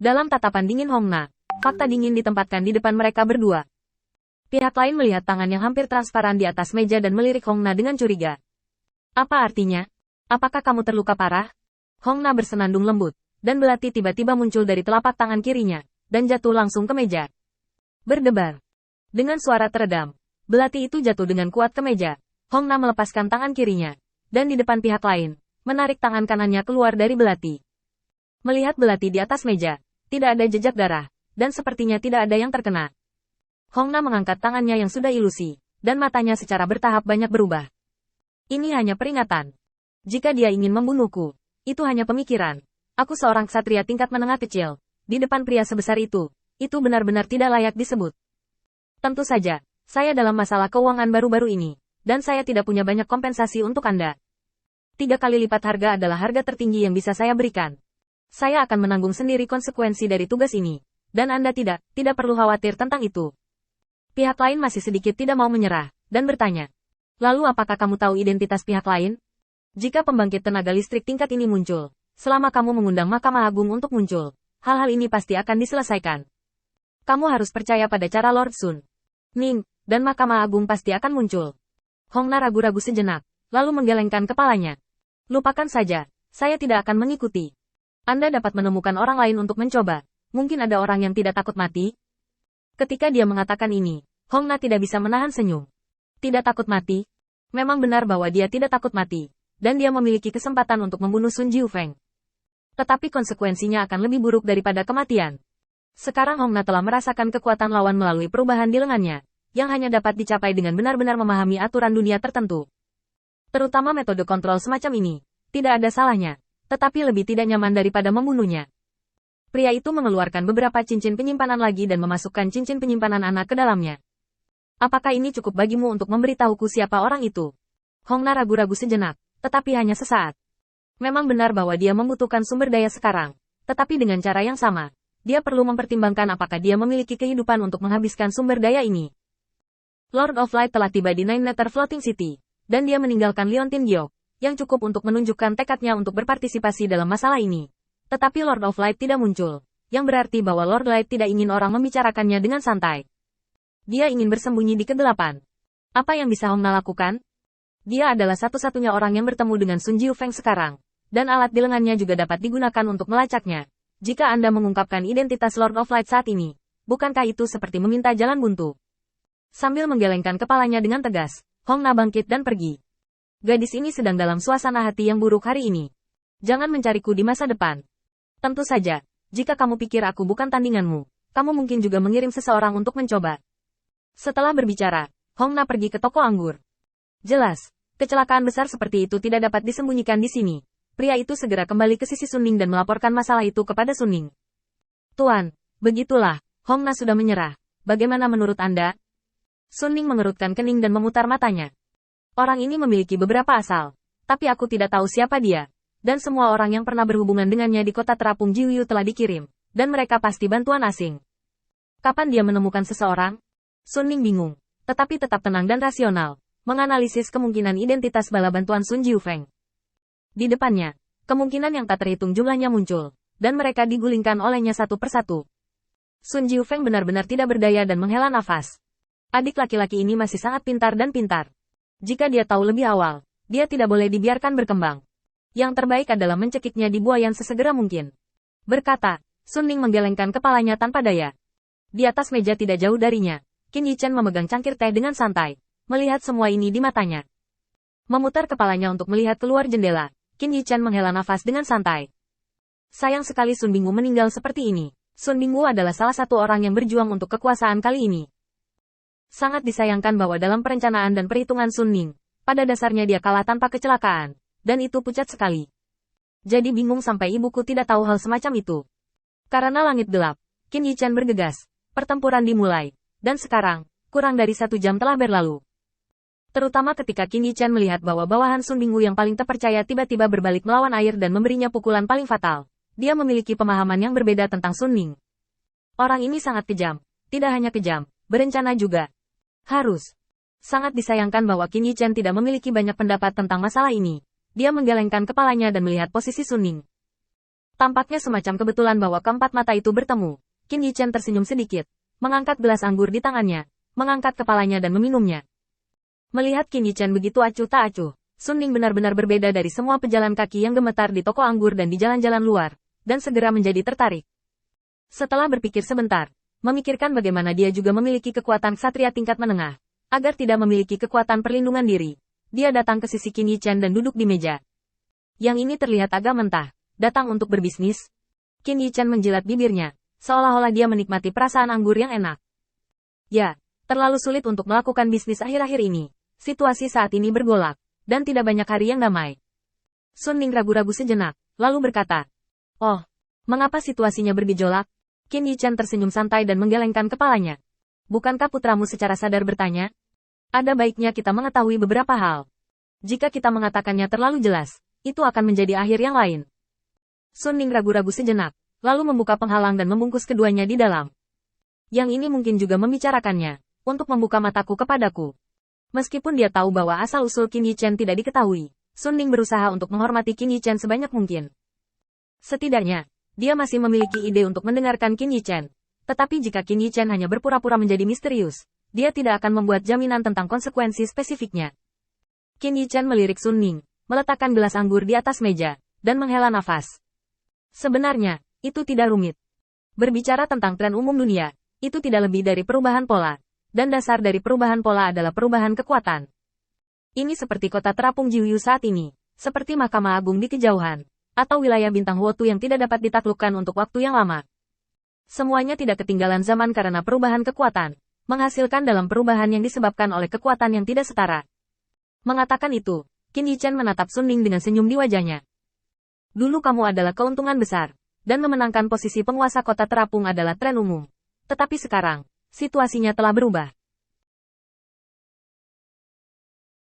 Dalam tatapan dingin Hongna, fakta dingin ditempatkan di depan mereka berdua. Pihak lain melihat tangan yang hampir transparan di atas meja dan melirik Hongna dengan curiga. Apa artinya? Apakah kamu terluka parah? Hongna bersenandung lembut, dan belati tiba-tiba muncul dari telapak tangan kirinya, dan jatuh langsung ke meja. Berdebar. Dengan suara teredam, belati itu jatuh dengan kuat ke meja. Hongna melepaskan tangan kirinya, dan di depan pihak lain, menarik tangan kanannya keluar dari belati. Melihat belati di atas meja, tidak ada jejak darah, dan sepertinya tidak ada yang terkena. Hongna mengangkat tangannya yang sudah ilusi, dan matanya secara bertahap banyak berubah. Ini hanya peringatan. Jika dia ingin membunuhku, itu hanya pemikiran. Aku seorang ksatria tingkat menengah kecil. Di depan pria sebesar itu benar-benar tidak layak disebut. Tentu saja, saya dalam masalah keuangan baru-baru ini, dan saya tidak punya banyak kompensasi untuk Anda. 3 kali lipat harga adalah harga tertinggi yang bisa saya berikan. Saya akan menanggung sendiri konsekuensi dari tugas ini, dan Anda tidak perlu khawatir tentang itu. Pihak lain masih sedikit tidak mau menyerah, dan bertanya. Lalu apakah kamu tahu identitas pihak lain? Jika pembangkit tenaga listrik tingkat ini muncul, selama kamu mengundang Mahkamah Agung untuk muncul, hal-hal ini pasti akan diselesaikan. Kamu harus percaya pada cara Lord Sun. Ning, dan Mahkamah Agung pasti akan muncul. Hongna ragu-ragu sejenak, lalu menggelengkan kepalanya. Lupakan saja, saya tidak akan mengikuti. Anda dapat menemukan orang lain untuk mencoba. Mungkin ada orang yang tidak takut mati? Ketika dia mengatakan ini, Hongna tidak bisa menahan senyum. Tidak takut mati? Memang benar bahwa dia tidak takut mati. Dan dia memiliki kesempatan untuk membunuh Sun Jiufeng. Tetapi konsekuensinya akan lebih buruk daripada kematian. Sekarang Hongna telah merasakan kekuatan lawan melalui perubahan di lengannya, yang hanya dapat dicapai dengan benar-benar memahami aturan dunia tertentu. Terutama metode kontrol semacam ini, tidak ada salahnya, tetapi lebih tidak nyaman daripada membunuhnya. Pria itu mengeluarkan beberapa cincin penyimpanan lagi dan memasukkan cincin penyimpanan anak ke dalamnya. Apakah ini cukup bagimu untuk memberitahuku siapa orang itu? Hongna ragu-ragu sejenak, tetapi hanya sesaat. Memang benar bahwa dia membutuhkan sumber daya sekarang, tetapi dengan cara yang sama, dia perlu mempertimbangkan apakah dia memiliki kehidupan untuk menghabiskan sumber daya ini. Lord of Light telah tiba di Nine Nether Floating City, dan dia meninggalkan Leontin Giok, yang cukup untuk menunjukkan tekadnya untuk berpartisipasi dalam masalah ini. Tetapi Lord of Light tidak muncul, yang berarti bahwa Lord Light tidak ingin orang membicarakannya dengan santai. Dia ingin bersembunyi di kegelapan. Apa yang bisa Hongna lakukan? Dia adalah satu-satunya orang yang bertemu dengan Sun Jiufeng sekarang, dan alat di lengannya juga dapat digunakan untuk melacaknya. Jika Anda mengungkapkan identitas Lord of Light saat ini, bukankah itu seperti meminta jalan buntu? Sambil menggelengkan kepalanya dengan tegas, Hongna bangkit dan pergi. Gadis ini sedang dalam suasana hati yang buruk hari ini. Jangan mencariku di masa depan. Tentu saja, jika kamu pikir aku bukan tandinganmu, kamu mungkin juga mengirim seseorang untuk mencoba. Setelah berbicara, Hongna pergi ke toko anggur. Jelas, kecelakaan besar seperti itu tidak dapat disembunyikan di sini. Pria itu segera kembali ke sisi Suning dan melaporkan masalah itu kepada Suning. Tuan, begitulah, Hongna sudah menyerah. Bagaimana menurut Anda? Suning mengerutkan kening dan memutar matanya. Orang ini memiliki beberapa asal, tapi aku tidak tahu siapa dia. Dan semua orang yang pernah berhubungan dengannya di kota terapung Jiuyu telah dikirim, dan mereka pasti bantuan asing. Kapan dia menemukan seseorang? Suning bingung, tetapi tetap tenang dan rasional. Menganalisis kemungkinan identitas bala bantuan Sun Jiufeng. Di depannya, kemungkinan yang tak terhitung jumlahnya muncul, dan mereka digulingkan olehnya satu persatu. Sun Jiufeng benar-benar tidak berdaya dan menghela nafas. Adik laki-laki ini masih sangat pintar dan pintar. Jika dia tahu lebih awal, dia tidak boleh dibiarkan berkembang. Yang terbaik adalah mencekiknya di buayan sesegera mungkin. Berkata, Sun Ning menggelengkan kepalanya tanpa daya. Di atas meja tidak jauh darinya, Qin Yichen memegang cangkir teh dengan santai. Melihat semua ini di matanya. Memutar kepalanya untuk melihat keluar jendela, Qin Yichen menghela nafas dengan santai. Sayang sekali Sun Bingwu meninggal seperti ini. Sun Bingwu adalah salah satu orang yang berjuang untuk kekuasaan kali ini. Sangat disayangkan bahwa dalam perencanaan dan perhitungan Sun Ning, pada dasarnya dia kalah tanpa kecelakaan, dan itu pucat sekali. Jadi bingung sampai ibuku tidak tahu hal semacam itu. Karena langit gelap, Qin Yichen bergegas, pertempuran dimulai, dan sekarang, kurang dari 1 jam telah berlalu. Terutama ketika Qin Yichen melihat bahwa bawahan Sun Bingwu yang paling terpercaya tiba-tiba berbalik melawan air dan memberinya pukulan paling fatal. Dia memiliki pemahaman yang berbeda tentang Sun Ning. Orang ini sangat kejam. Tidak hanya kejam, berencana juga. Harus. Sangat disayangkan bahwa Qin Yichen tidak memiliki banyak pendapat tentang masalah ini. Dia menggelengkan kepalanya dan melihat posisi Sun Ning. Tampaknya semacam kebetulan bahwa keempat mata itu bertemu. Qin Yichen tersenyum sedikit, mengangkat gelas anggur di tangannya, mengangkat kepalanya dan meminumnya. Melihat Qin Yichen begitu acuh tak acuh, Sun Ning benar-benar berbeda dari semua pejalan kaki yang gemetar di toko anggur dan di jalan-jalan luar, dan segera menjadi tertarik. Setelah berpikir sebentar, memikirkan bagaimana dia juga memiliki kekuatan ksatria tingkat menengah, agar tidak memiliki kekuatan perlindungan diri, dia datang ke sisi Qin Yichen dan duduk di meja. Yang ini terlihat agak mentah. Datang untuk berbisnis? Qin Yichen menjilat bibirnya, seolah-olah dia menikmati perasaan anggur yang enak. Ya, terlalu sulit untuk melakukan bisnis akhir-akhir ini. Situasi saat ini bergolak, dan tidak banyak hari yang damai. Sun Ning ragu-ragu sejenak, lalu berkata, "Oh, mengapa situasinya bergejolak?" Qin Yichen tersenyum santai dan menggelengkan kepalanya. "Bukankah putramu secara sadar bertanya? Ada baiknya kita mengetahui beberapa hal. Jika kita mengatakannya terlalu jelas, itu akan menjadi akhir yang lain." Sun Ning ragu-ragu sejenak, lalu membuka penghalang dan membungkus keduanya di dalam. Yang ini mungkin juga membicarakannya, untuk membuka mataku kepadaku. Meskipun dia tahu bahwa asal-usul Qin Yichen tidak diketahui, Sun Ning berusaha untuk menghormati Qin Yichen sebanyak mungkin. Setidaknya, dia masih memiliki ide untuk mendengarkan Qin Yichen. Tetapi jika Qin Yichen hanya berpura-pura menjadi misterius, dia tidak akan membuat jaminan tentang konsekuensi spesifiknya. Qin Yichen melirik Sun Ning, meletakkan gelas anggur di atas meja, dan menghela nafas. Sebenarnya, itu tidak rumit. Berbicara tentang tren umum dunia, itu tidak lebih dari perubahan pola, dan dasar dari perubahan pola adalah perubahan kekuatan. Ini seperti kota terapung Jiuyu saat ini, seperti Mahkamah Agung di kejauhan, atau wilayah bintang Wotu yang tidak dapat ditaklukkan untuk waktu yang lama. Semuanya tidak ketinggalan zaman karena perubahan kekuatan, menghasilkan dalam perubahan yang disebabkan oleh kekuatan yang tidak setara. Mengatakan itu, Qin Yichen menatap Sun Ning dengan senyum di wajahnya. Dulu kamu adalah keuntungan besar, dan memenangkan posisi penguasa kota terapung adalah tren umum. Tetapi sekarang, situasinya telah berubah.